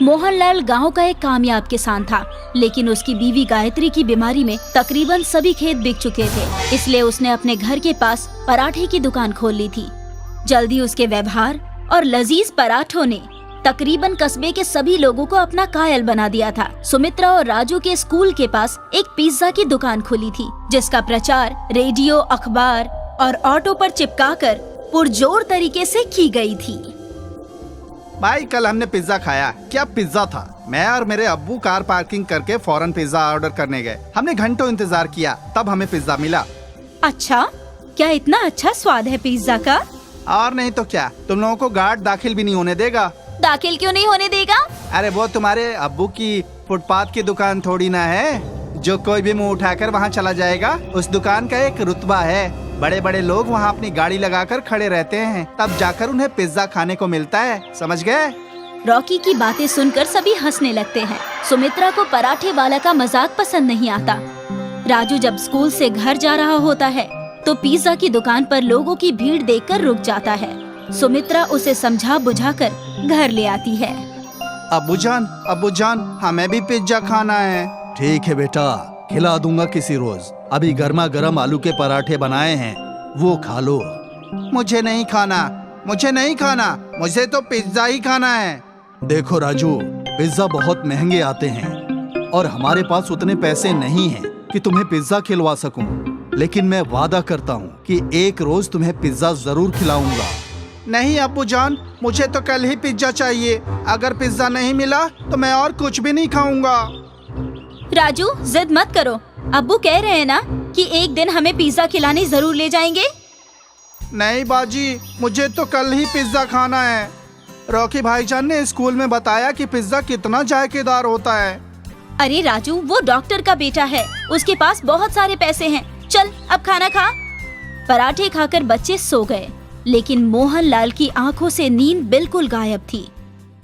मोहनलाल गांव का एक कामयाब किसान था, लेकिन उसकी बीवी गायत्री की बीमारी में तकरीबन सभी खेत बिक चुके थे। इसलिए उसने अपने घर के पास पराठे की दुकान खोल ली थी। जल्दी उसके व्यवहार और लजीज पराठों ने तकरीबन कस्बे के सभी लोगों को अपना कायल बना दिया था। सुमित्रा और राजू के स्कूल के पास एक पिज्जा की दुकान खुली थी, जिसका प्रचार रेडियो, अखबार और ऑटो पर चिपकाकर पुरजोर तरीके से की गई थी। भाई कल हमने पिज्जा खाया। क्या पिज्जा था। मैं और मेरे अब्बू कार पार्किंग करके फौरन पिज्जा ऑर्डर करने गए। हमने घंटों इंतजार किया, तब हमें पिज्जा मिला। अच्छा, क्या इतना अच्छा स्वाद है पिज्जा का? और नहीं तो क्या, तुम लोगों को गार्ड दाखिल भी नहीं होने देगा। दाखिल क्यों नहीं होने देगा? अरे वो तुम्हारे अब्बू की फुटपाथ की दुकान थोड़ी ना है जो कोई भी मुंह उठाकर वहाँ चला जाएगा। उस दुकान का एक रुतबा है। बड़े बड़े लोग वहाँ अपनी गाड़ी लगाकर खड़े रहते हैं, तब जाकर उन्हें पिज्जा खाने को मिलता है। समझ गए? रॉकी की बातें सुनकर सभी हंसने लगते हैं। सुमित्रा को पराठे वाला का मजाक पसंद नहीं आता। राजू जब स्कूल से घर जा रहा होता है तो पिज्जा की दुकान पर लोगों की भीड़ देखकर रुक जाता है। सुमित्रा उसे समझा बुझाकर घर ले आती है। अब्बू जान, हमें भी पिज्जा खाना है। ठीक है बेटा, खिला दूंगा किसी रोज। अभी गर्मा गर्म आलू के पराठे बनाए हैं, वो खा लो। मुझे नहीं खाना, मुझे तो पिज्जा ही खाना है। देखो राजू, पिज्जा बहुत महंगे आते हैं और हमारे पास उतने पैसे नहीं हैं कि तुम्हें पिज्जा खिलवा सकूं। लेकिन मैं वादा करता हूं कि एक रोज तुम्हें पिज्जा जरूर खिलाऊंगा। नहीं अब्बू जान, मुझे तो कल ही पिज्जा चाहिए। अगर पिज्जा नहीं मिला तो मैं और कुछ भी नहीं खाऊंगा। राजू, जिद मत करो। अब्बू कह रहे हैं ना कि एक दिन हमें पिज्जा खिलाने जरूर ले जाएंगे। नहीं बाजी, मुझे तो कल ही पिज्जा खाना है। रॉकी भाईजान ने स्कूल में बताया कि पिज्जा कितना जायकेदार होता है। अरे राजू, वो डॉक्टर का बेटा है, उसके पास बहुत सारे पैसे हैं। चल अब खाना खा। पराठे खाकर बच्चे सो गए, लेकिन मोहनलाल की आंखों से नींद बिल्कुल गायब थी।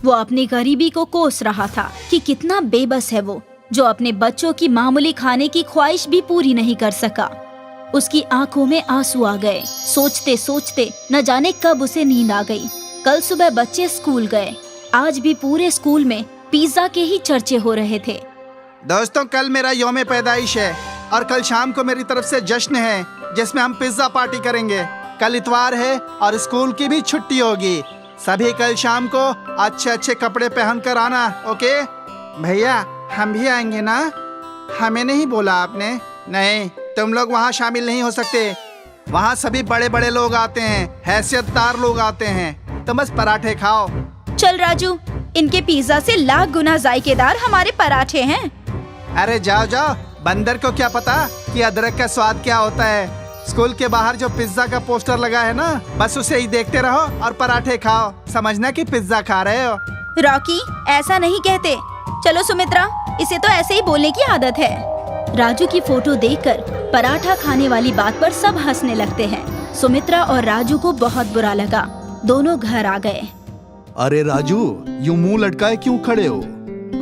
वो अपनी गरीबी को कोस रहा था कि कितना बेबस है वो, जो अपने बच्चों की मामूली खाने की ख्वाहिश भी पूरी नहीं कर सका। उसकी आंखों में आंसू आ गए। सोचते सोचते न जाने कब उसे नींद आ गई। कल सुबह बच्चे स्कूल गए। आज भी पूरे स्कूल में पिज्जा के ही चर्चे हो रहे थे। दोस्तों, कल मेरा यौम पैदाइश है और कल शाम को मेरी तरफ से जश्न है जिसमें हम पिज्जा पार्टी करेंगे। कल इतवार है और स्कूल की भी छुट्टी होगी। सभी कल शाम को अच्छे अच्छे कपड़े पहन कर आना। ओके भैया, हम भी आएंगे ना? हमें नहीं बोला आपने? नहीं, तुम लोग वहाँ शामिल नहीं हो सकते। वहाँ सभी बड़े बड़े लोग आते हैं, हैसियतदार लोग आते हैं। तुम बस पराठे खाओ। चल राजू, इनके पिज्जा से लाख गुना जायकेदार हमारे पराठे हैं। अरे जाओ जाओ, बंदर को क्या पता कि अदरक का स्वाद क्या होता है। स्कूल के बाहर जो पिज्जा का पोस्टर लगा है ना, बस उसे ही देखते रहो और पराठे खाओ। समझना कि पिज्जा खा रहे हो। रॉकी, ऐसा नहीं कहते। चलो सुमित्रा, इसे तो ऐसे ही बोलने की आदत है। राजू की फोटो देखकर पराठा खाने वाली बात पर सब हंसने लगते हैं। सुमित्रा और राजू को बहुत बुरा लगा। दोनों घर आ गए। अरे राजू, यूं मुंह लटकाए क्यों खड़े हो?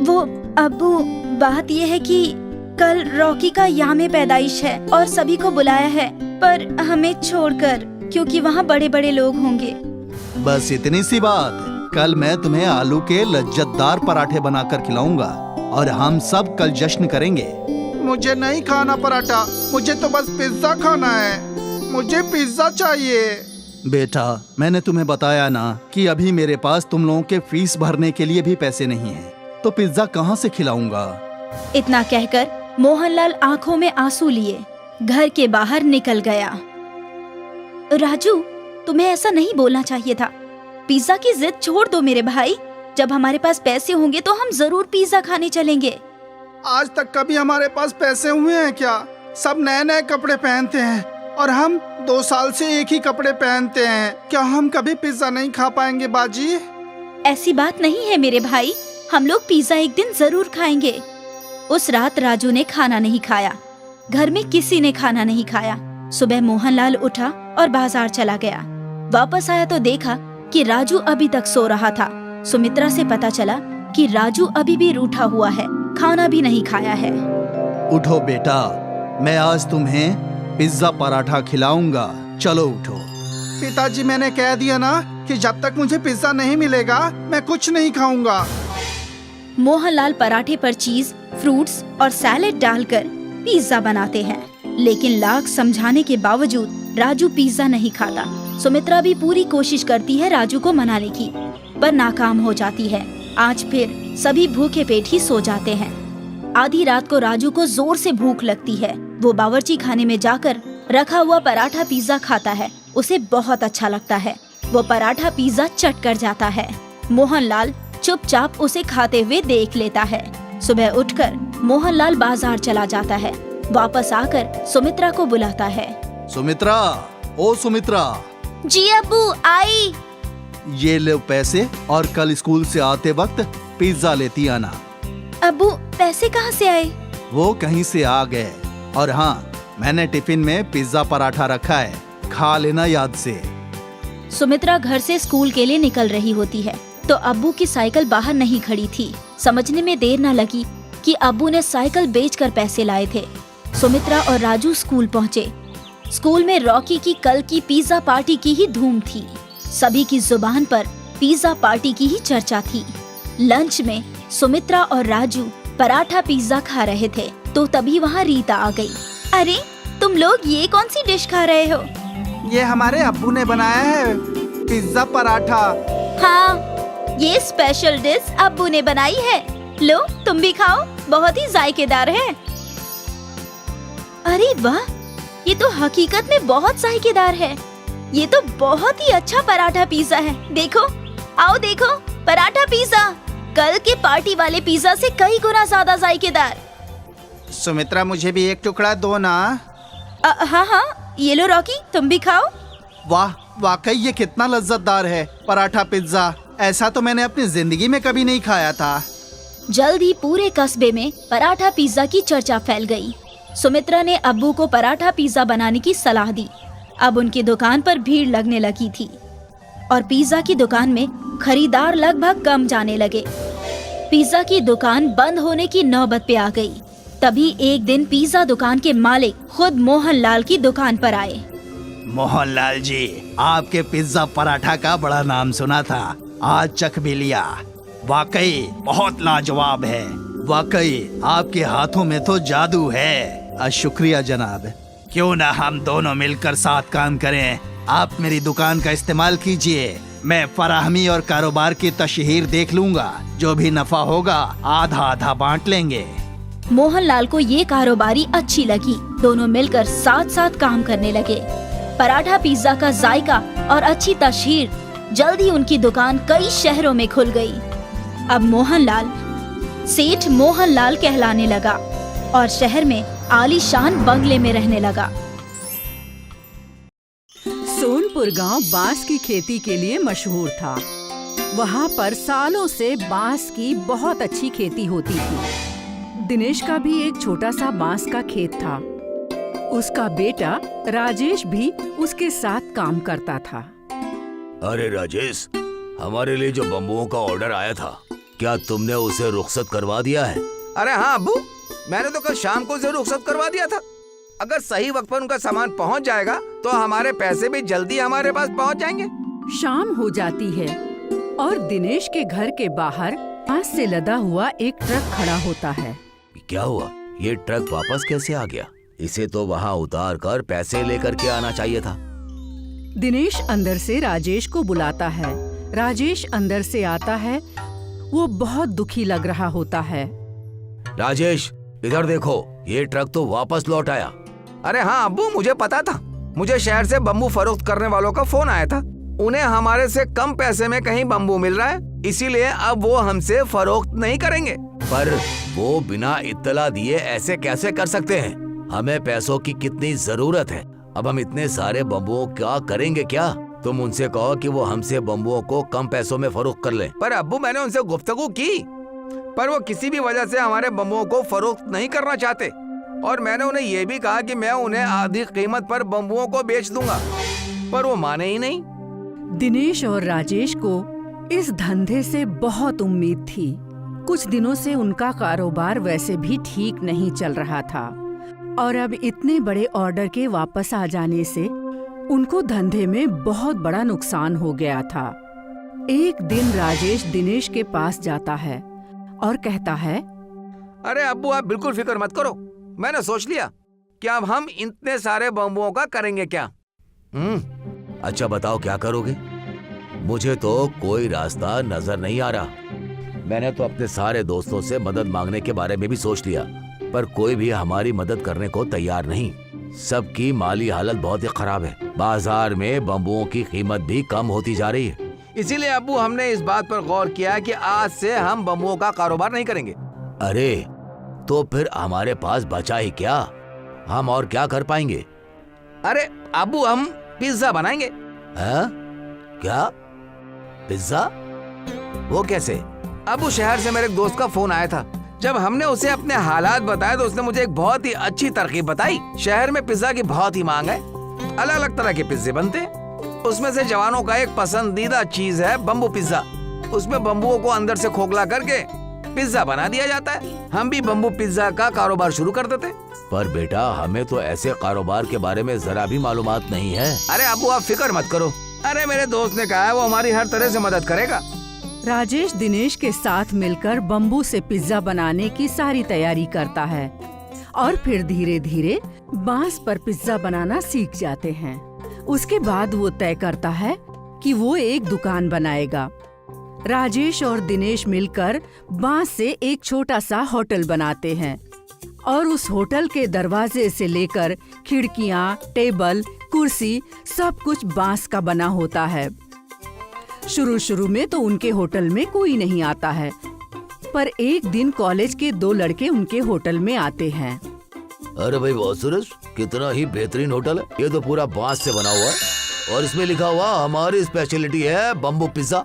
वो अब्बू, बात ये है कि कल रॉकी का याम पैदाइश है और सभी को बुलाया है, पर हमें छोड़कर, क्योंकि वहाँ बड़े बड़े लोग होंगे। बस इतनी सी बात। कल मैं तुम्हें आलू के लज्जतदार पराठे बनाकर खिलाऊंगा और हम सब कल जश्न करेंगे। मुझे नहीं खाना पराठा, मुझे तो बस पिज्जा खाना है। मुझे पिज्जा चाहिए। बेटा, मैंने तुम्हें बताया ना कि अभी मेरे पास तुम लोगों के फीस भरने के लिए भी पैसे नहीं हैं, तो पिज्जा कहाँ से खिलाऊंगा? इतना कहकर मोहनलाल आंखों में आंसू लिए घर के बाहर निकल गया। राजू, तुम्हें ऐसा नहीं बोलना चाहिए था। पिज्जा की जिद छोड़ दो मेरे भाई। जब हमारे पास पैसे होंगे तो हम जरूर पिज्जा खाने चलेंगे। आज तक कभी हमारे पास पैसे हुए हैं क्या? सब नए नए कपड़े पहनते हैं और हम 2 साल से एक ही कपड़े पहनते हैं। क्या हम कभी पिज्जा नहीं खा पाएंगे बाजी? ऐसी बात नहीं है मेरे भाई, हम लोग पिज्जा एक दिन जरूर खाएंगे। उस रात राजू ने खाना नहीं खाया। घर में किसी ने खाना नहीं खाया। सुबह मोहनलाल उठा और बाजार चला गया। वापस आया तो देखा कि राजू अभी तक सो रहा था। सुमित्रा से पता चला कि राजू अभी भी रूठा हुआ है, खाना भी नहीं खाया है। उठो बेटा, मैं आज तुम्हें पिज्जा पराठा खिलाऊंगा। चलो उठो। पिताजी, मैंने कह दिया ना कि क्योंकि जब तक मुझे पिज्जा नहीं मिलेगा मैं कुछ नहीं खाऊंगा। मोहनलाल पराठे पर चीज, फ्रूट्स और सैलेड डालकर पिज्जा बनाते हैं, लेकिन लाख समझाने के बावजूद राजू पिज्जा नहीं खाता। सुमित्रा भी पूरी कोशिश करती है राजू को मनाने की, पर नाकाम हो जाती है। आज फिर सभी भूखे पेट ही सो जाते हैं। आधी रात को राजू को जोर से भूख लगती है। वो बावर्ची खाने में जाकर रखा हुआ पराठा पिज्जा खाता है। उसे बहुत अच्छा लगता है। वो पराठा पिज्जा चट कर जाता है। मोहनलाल चुपचाप उसे खाते हुए देख लेता है। सुबह उठकर मोहनलाल बाजार चला जाता है। वापस आकर सुमित्रा को बुलाता है। सुमित्रा, ओ सुमित्रा, जी अब्बू, आई। ये लो पैसे और कल स्कूल से आते वक्त पिज्जा लेती आना। अब्बू, पैसे कहाँ से आए? वो कहीं से आ गए। और हाँ, मैंने टिफिन में पिज्जा पराठा रखा है, खा लेना याद से। सुमित्रा घर से स्कूल के लिए निकल रही होती है तो अब्बू की साइकिल बाहर नहीं खड़ी थी। समझने में देर न लगी कि अब्बू ने साइकिल बेचकर पैसे लाए थे। सुमित्रा और राजू स्कूल पहुँचे। स्कूल में रॉकी की कल की पिज्जा पार्टी की ही धूम थी। सभी की जुबान पर पिज्जा पार्टी की ही चर्चा थी। लंच में सुमित्रा और राजू पराठा पिज्जा खा रहे थे तो तभी वहाँ रीता आ गई। अरे, तुम लोग ये कौन सी डिश खा रहे हो? ये हमारे अब्बू ने बनाया है, पिज्जा पराठा। हाँ, ये स्पेशल डिश अब्बू ने बनाई है। लो, तुम भी खाओ, बहुत ही जायकेदार है। अरे वाह, ये तो हकीकत में बहुत जायकेदार है। ये तो बहुत ही अच्छा पराठा पिज्जा है। देखो, आओ देखो, पराठा पिज्जा कल के पार्टी वाले पिज्जा से कई गुना ज्यादा जायकेदार। सुमित्रा, मुझे भी एक टुकड़ा दो ना। हाँ हाँ, ये लो रॉकी, तुम भी खाओ। वाह, वाकई ये कितना लज्जतदार है पराठा पिज्जा। ऐसा तो मैंने अपनी जिंदगी में कभी नहीं खाया था। जल्द ही पूरे कस्बे में पराठा पिज्जा की चर्चा फैल गई। सुमित्रा ने अब्बू को पराठा पिज्जा बनाने की सलाह दी। अब उनकी दुकान पर भीड़ लगने लगी थी और पिज्जा की दुकान में खरीदार लगभग कम जाने लगे। पिज्जा की दुकान बंद होने की नौबत पे आ गई। तभी एक दिन पिज्जा दुकान के मालिक खुद मोहनलाल की दुकान पर आए। मोहनलाल जी, आपके पिज्जा पराठा का बड़ा नाम सुना था, आज चख भी लिया। वाकई बहुत लाजवाब है। वाकई आपके हाथों में तो जादू है। शुक्रिया जनाब। क्यों ना हम दोनों मिलकर साथ काम करें। आप मेरी दुकान का इस्तेमाल कीजिए, मैं फराहमी और कारोबार की तशहीर देख लूंगा। जो भी नफा होगा आधा आधा बांट लेंगे। मोहनलाल को ये कारोबारी अच्छी लगी। दोनों मिलकर साथ साथ काम करने लगे। पराठा पिज्जा का जायका और अच्छी तशहीर जल्द ही उनकी दुकान कई शहरों में खुल गई। अब मोहनलाल सेठ मोहनलाल कहलाने लगा और शहर में आलीशान बंगले में रहने लगा। सोनपुर गांव बांस की खेती के लिए मशहूर था। वहां पर सालों से बांस की बहुत अच्छी खेती होती थी। दिनेश का भी एक छोटा सा बांस का खेत था। उसका बेटा राजेश भी उसके साथ काम करता था। अरे राजेश, हमारे लिए जो बम्बुओं का ऑर्डर आया था, क्या तुमने उसे रुखसत करवा दिया है? अरे हाँ अब्बू, मैंने तो कल शाम को उसे रुखसत करवा दिया था। अगर सही वक्त पर उनका सामान पहुंच जाएगा तो हमारे पैसे भी जल्दी हमारे पास पहुंच जाएंगे। शाम हो जाती है और दिनेश के घर के बाहर बांस से लदा हुआ एक ट्रक खड़ा होता है। क्या हुआ? ये ट्रक वापस कैसे आ गया? इसे तो वहाँ उतार कर पैसे लेकर के आना चाहिए था। दिनेश अंदर से राजेश को बुलाता है। राजेश अंदर से आता है। वो बहुत दुखी लग रहा होता है। राजेश, इधर देखो, ये ट्रक तो वापस लौट आया। अरे हाँ अब्बू, मुझे पता था। मुझे शहर से बम्बू फरोख्त करने वालों का फोन आया था। उन्हें हमारे से कम पैसे में कहीं बम्बू मिल रहा है, इसीलिए अब वो हमसे फरोख्त नहीं करेंगे। पर वो बिना इत्तला दिए ऐसे कैसे कर सकते हैं? हमें पैसों की कितनी जरूरत है। अब हम इतने सारे बम्बुओं का करेंगे क्या? तुम उनसे कहो कि वो हमसे बम्बुओं को कम पैसों में फरोख्त कर ले। पर अब्बू, मैंने उनसे गुफ्तगू की, पर वो किसी भी वजह से हमारे बम्बुओं को फरोख्त नहीं करना चाहते। और मैंने उन्हें ये भी कहा कि मैं उन्हें आधी कीमत पर बम्बुओं को बेच दूंगा, पर वो माने ही नहीं। दिनेश और राजेश को इस धंधे से बहुत उम्मीद थी। कुछ दिनों से उनका कारोबार वैसे भी ठीक नहीं चल रहा था और अब इतने बड़े ऑर्डर के वापस आ जाने से उनको धंधे में बहुत बड़ा नुकसान हो गया था। एक दिन राजेश दिनेश के पास जाता है और कहता है, अरे अब्बू, आप बिल्कुल फिक्र मत करो। मैंने सोच लिया कि अब हम इतने सारे बम्बुओं का करेंगे क्या। अच्छा बताओ क्या करोगे? मुझे तो कोई रास्ता नजर नहीं आ रहा। मैंने तो अपने सारे दोस्तों से मदद मांगने के बारे में भी सोच लिया, पर कोई भी हमारी मदद करने को तैयार नहीं। सबकी माली हालत बहुत ही खराब है। बाजार में बम्बुओं की कीमत भी कम होती जा रही है। इसीलिए अब्बू हमने इस बात पर गौर किया कि आज से हम बम्बुओं का कारोबार नहीं करेंगे। अरे तो फिर हमारे पास बचा ही क्या? हम और क्या कर पाएंगे? अरे अब्बू, हम पिज्जा बनाएंगे। हाँ? क्या पिज्जा? वो कैसे? अब्बू, शहर से मेरे एक दोस्त का फोन आया था। जब हमने उसे अपने हालात बताए तो उसने मुझे एक बहुत ही अच्छी तरकीब बताई। शहर में पिज्जा की बहुत ही मांग है। अलग अलग तरह के पिज्जे बनते हैं। उसमें से जवानों का एक पसंदीदा चीज है बम्बू पिज्जा। उसमें बम्बुओं को अंदर से खोखला करके पिज्जा बना दिया जाता है। हम भी बम्बू पिज्जा का कारोबार शुरू कर देते। पर बेटा, हमें तो ऐसे कारोबार के बारे में जरा भी मालूमात नहीं है। अरे अब्बू, आप फिक्र मत करो। अरे मेरे दोस्त ने कहा है वो हमारी हर तरह से मदद करेगा। राजेश दिनेश के साथ मिलकर बम्बू से पिज्जा बनाने की सारी तैयारी करता है और फिर धीरे धीरे बांस पर पिज्जा बनाना सीख जाते हैं। उसके बाद वो तय करता है कि वो एक दुकान बनाएगा। राजेश और दिनेश मिलकर बांस से एक छोटा सा होटल बनाते हैं और उस होटल के दरवाजे से लेकर खिड़कियां, टेबल, कुर्सी सब कुछ बांस का बना होता है। शुरू में तो उनके होटल में कोई नहीं आता है, पर एक दिन कॉलेज के 2 लड़के उनके होटल में आते हैं। अरे भाई बहुत सूरज, कितना ही बेहतरीन होटल है। ये तो पूरा बांस से बना हुआ है और इसमें लिखा हुआ हमारी स्पेशलिटी है बम्बू पिज्जा।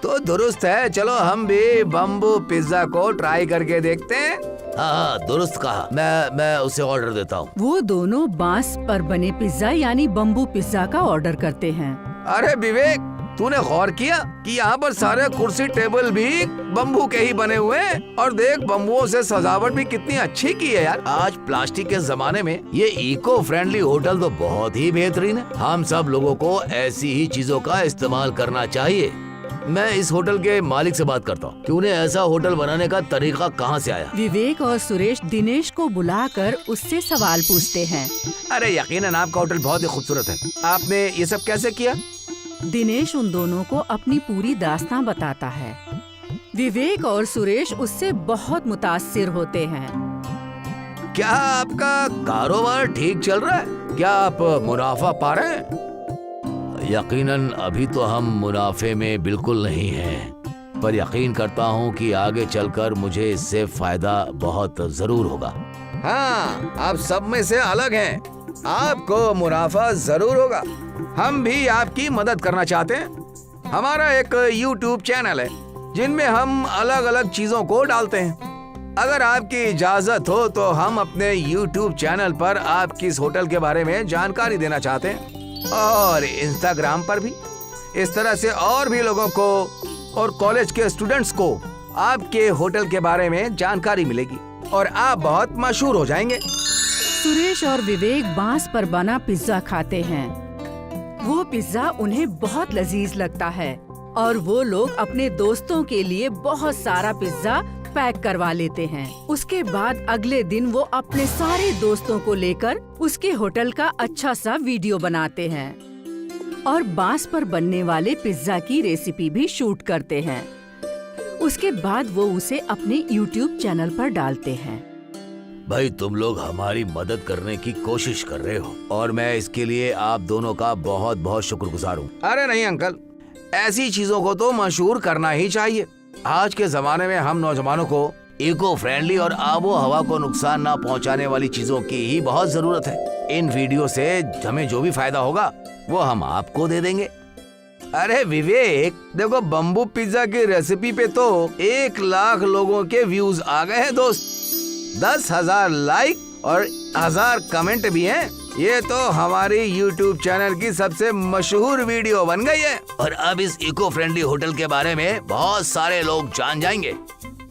तो दुरुस्त है, चलो हम भी बम्बू पिज्जा को ट्राई करके देखते हैं। हाँ, दुरुस्त कहा। मैं उसे ऑर्डर देता हूँ। वो दोनों बांस पर बने पिज्जा यानी बम्बू पिज्जा का ऑर्डर करते हैं। अरे विवेक, तूने गौर किया कि यहाँ पर सारे कुर्सी टेबल भी बम्बू के ही बने हुए हैं? और देख, बम्बुओं से सजावट भी कितनी अच्छी की है यार। आज प्लास्टिक के जमाने में ये इको फ्रेंडली होटल तो बहुत ही बेहतरीन है। हम सब लोगों को ऐसी ही चीजों का इस्तेमाल करना चाहिए। मैं इस होटल के मालिक से बात करता हूँ कि उन्हें ऐसा होटल बनाने का तरीका कहाँ से आया। विवेक और सुरेश दिनेश को बुलाकर उससे सवाल पूछते हैं। अरे यकीनन आपका होटल बहुत ही खूबसूरत है। आपने ये सब कैसे किया? दिनेश उन दोनों को अपनी पूरी दास्तां बताता है। विवेक और सुरेश उससे बहुत मुतासिर होते हैं। क्या आपका कारोबार ठीक चल रहा है? क्या आप मुनाफा पा रहे हैं? यकीनन अभी तो हम मुनाफे में बिल्कुल नहीं हैं, पर यकीन करता हूँ कि आगे चलकर मुझे इससे फायदा बहुत जरूर होगा। हाँ, आप सब में से अलग हैं। आपको मुनाफा जरूर होगा। हम भी आपकी मदद करना चाहते हैं। हमारा एक YouTube चैनल है जिनमें हम अलग अलग चीजों को डालते हैं। अगर आपकी इजाजत हो तो हम अपने YouTube चैनल पर आपकी इस होटल के बारे में जानकारी देना चाहते हैं और Instagram पर भी। इस तरह से और भी लोगों को और कॉलेज के स्टूडेंट्स को आपके होटल के बारे में जानकारी मिलेगी और आप बहुत मशहूर हो जाएंगे। सुरेश और विवेक बांस पर बना पिज्जा खाते हैं। वो पिज्जा उन्हें बहुत लजीज लगता है और वो लोग अपने दोस्तों के लिए बहुत सारा पिज्जा पैक करवा लेते हैं। उसके बाद अगले दिन वो अपने सारे दोस्तों को लेकर उसके होटल का अच्छा सा वीडियो बनाते हैं और बांस पर बनने वाले पिज्जा की रेसिपी भी शूट करते हैं। उसके बाद वो उसे अपने YouTube चैनल पर डालते हैं। भाई, तुम लोग हमारी मदद करने की कोशिश कर रहे हो और मैं इसके लिए आप दोनों का बहुत बहुत शुक्रगुजार हूँ। अरे नहीं अंकल, ऐसी चीजों को तो मशहूर करना ही चाहिए। आज के जमाने में हम नौजवानों को इको फ्रेंडली और आबो हवा को नुकसान ना पहुंचाने वाली चीजों की ही बहुत जरूरत है। इन वीडियो से हमें जो भी फायदा होगा वो हम आपको दे देंगे। अरे विवेक, देखो बम्बू पिज्जा की रेसिपी पे तो 1 लाख लोगों के व्यूज आ गए हैं दोस्त। 10,000 लाइक और 1000 कमेंट भी हैं। ये तो हमारी YouTube चैनल की सबसे मशहूर वीडियो बन गई है और अब इस इको फ्रेंडली होटल के बारे में बहुत सारे लोग जान जाएंगे।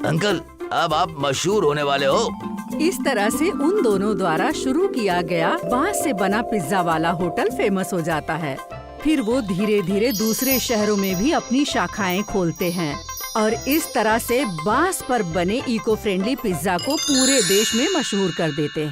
अंकल, अब आप मशहूर होने वाले हो। इस तरह से उन दोनों द्वारा शुरू किया गया बांस से बना पिज्जा वाला होटल फेमस हो जाता है फिर वो धीरे धीरे दूसरे शहरों में भी अपनी शाखाएं खोलते हैं और इस तरह से बांस पर बने इको फ्रेंडली पिज्जा को पूरे देश में मशहूर कर देते हैं।